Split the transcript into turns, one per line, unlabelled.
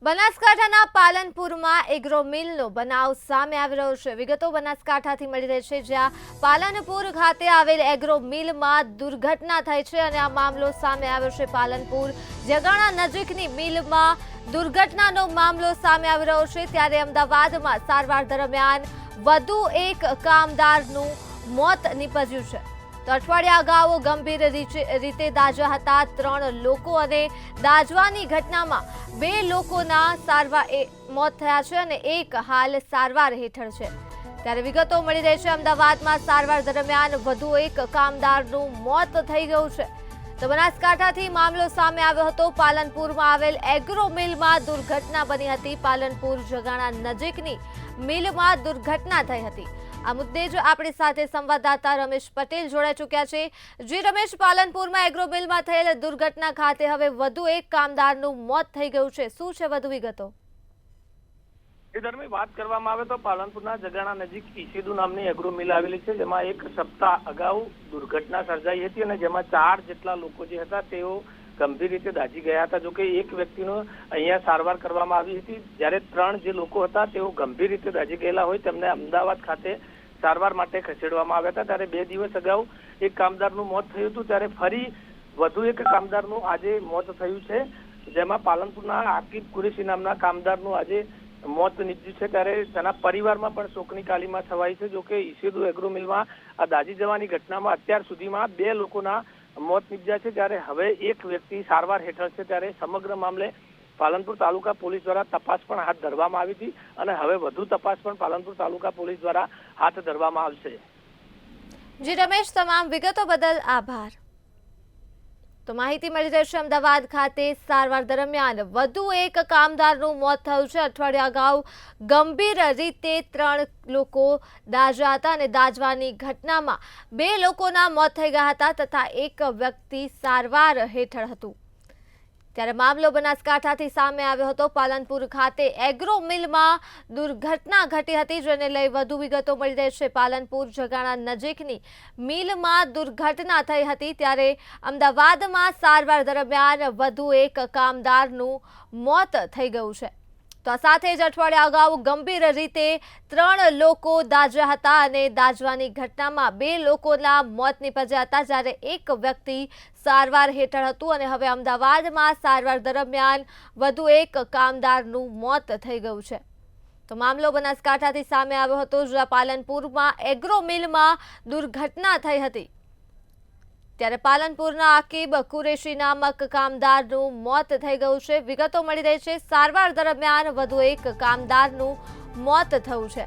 બનાસકાંઠાના પાલનપુરમાં એગ્રો મિલનો બનાવ સામે આવી રહ્યો છે। વિગતો બનાસકાંઠાથી મળી રહી છે, જ્યાં પાલનપુર ખાતે આવેલ એગ્રો મિલમાં દુર્ઘટના થઈ છે અને આ મામલો સામે આવ્યો છે। પાલનપુર જગાણા નજીકની મિલમાં દુર્ઘટનાનો મામલો સામે આવી રહ્યો છે, ત્યારે અમદાવાદમાં સારવાર દરમિયાન વધુ એક કામદારનું મોત નીપજ્યું છે। તો અઠવાડિયા અગાઉ ગંભીર રીતે દાઝ્યા હતા 3 લોકો અને દાઝવાની ઘટનામાં 2 લોકોના મોત થયા છે અને એક હાલ સારવાર હેઠળ છે। ત્યારે વિગતો મળી રહી છે, અમદાવાદમાં સારવાર દરમિયાન વધુ એક કામદારનું મોત થઈ ગયું છે। તો બનાસકાંઠાથી મામલો સામે આવ્યો હતો। પાલનપુરમાં આવેલ એગ્રો મિલમાં દુર્ઘટના બની હતી। પાલનપુર જગાણા નજીકની મિલમાં દુર્ઘટના થઈ હતી। આ મુદ્દે જ આપણી સાથે સંવાદદાતા રમેશ પટેલ જોડાઈ ચૂક્યા છે। જે રમેશ, પાલનપુરમાં એગ્રો મિલમાં થયેલ દુર્ઘટના ખાતે હવે વધુ એક કામદારનું મોત થઈ ગયું છે, શું છે વધુ વિગતો?
વાત કરવામાં આવે તો પાલનપુરના જગાણા નજીક ઈસેદુ નામની એગ્રો મિલ આવેલી છે, જેમાં એક સપ્તાહ અગાઉ દુર્ઘટના સર્જાઈ હતી અને જેમાં 4 જેટલા લોકો જે હતા તેઓ ગંભીર રીતે દાઝી ગયા હતા। જોકે એક વ્યક્તિનો અહીંયા સારવાર કરવામાં આવી હતી, જ્યારે 3 જે લોકો હતા તેઓ ગંભીર રીતે દાઝી ગયેલા હોય તેમને અમદાવાદ ખાતે સારવાર માટે ખસેડવામાં આવ્યા હતા। ત્યારે 2 દિવસ અગાઉ એક કામદારનું મોત થયું હતું, ત્યારે ફરી વધુ એક કામદારનું આજે મોત થયું છે, જેમાં પાલનપુરના આકિબ કુરેશી નામના કામદારનું આજે મોત નીપજ્યું છે। ત્યારે તેના પરિવારમાં પણ શોકની કાલીમાં છવાઈ છે। જોકે ઈસેદુ એગ્રો મિલમાં આ દાઝી જવાની ઘટનામાં અત્યાર સુધીમાં 2 લોકોના મોત નીપજ્યા છે, ત્યારે હવે એક વ્યક્તિ સારવાર હેઠળ છે। ત્યારે સમગ્ર મામલે પાલનપુર તાલુકા પોલીસ દ્વારા તપાસ પણ હાથ ધરવામાં આવી હતી અને હવે વધુ તપાસ પણ પાલનપુર તાલુકા પોલીસ દ્વારા હાથ ધરવામાં આવશે।
જી રમેશ, તમામ વિગતો બદલ આભાર। તો માહિતી મળી રહેશે, અમદાવાદ ખાતે સારવાર દરમિયાન વધુ એક કામદારનું મોત થયું છે। અઠવાડિયા અગાઉ ગંભીર રીતે 3 લોકો દાઝ્યા હતા અને દાઝવાની ઘટનામાં 2 લોકોના મોત થઈ ગયા હતા તથા એક વ્યક્તિ સારવાર હેઠળ હતું। ત્યારે મામલો બનાસકાંઠાથી સામે આવ્યો હતો। પાલનપુર ખાતે એગ્રો મિલમાં દુર્ઘટના ઘટી હતી, જેને લઈ વધુ વિગતો મળી રહી છે। પાલનપુર જગાણા નજીકની મિલમાં દુર્ઘટના થઈ હતી, ત્યારે અમદાવાદમાં સારવાર દરમિયાન વધુ એક કામદારનું મોત થઈ ગયું છે। તો આ સાથે જ અઠવાડિયા અગાઉ ગંભીર રીતે 3 લોકો દાઝ્યા હતા અને દાઝવાની ઘટનામાં 2 લોકોના મોત નીપજ્યા હતા, જ્યારે એક વ્યક્તિ સારવાર હેઠળ હતું અને હવે અમદાવાદમાં સારવાર દરમિયાન વધુ એક કામદારનું મોત થઈ ગયું છે। તો મામલો બનાસકાંઠાથી સામે આવ્યો હતો, જ્યાં પાલનપુરમાં એગ્રો મિલમાં દુર્ઘટના થઈ હતી। ત્યારે પાલનપુરના આકિબ કુરેશી નામક કામદારનું મોત થઈ ગયું છે। વિગતો મળી રહી છે, સારવાર દરમિયાન વધુ એક કામદારનું મોત થયું છે।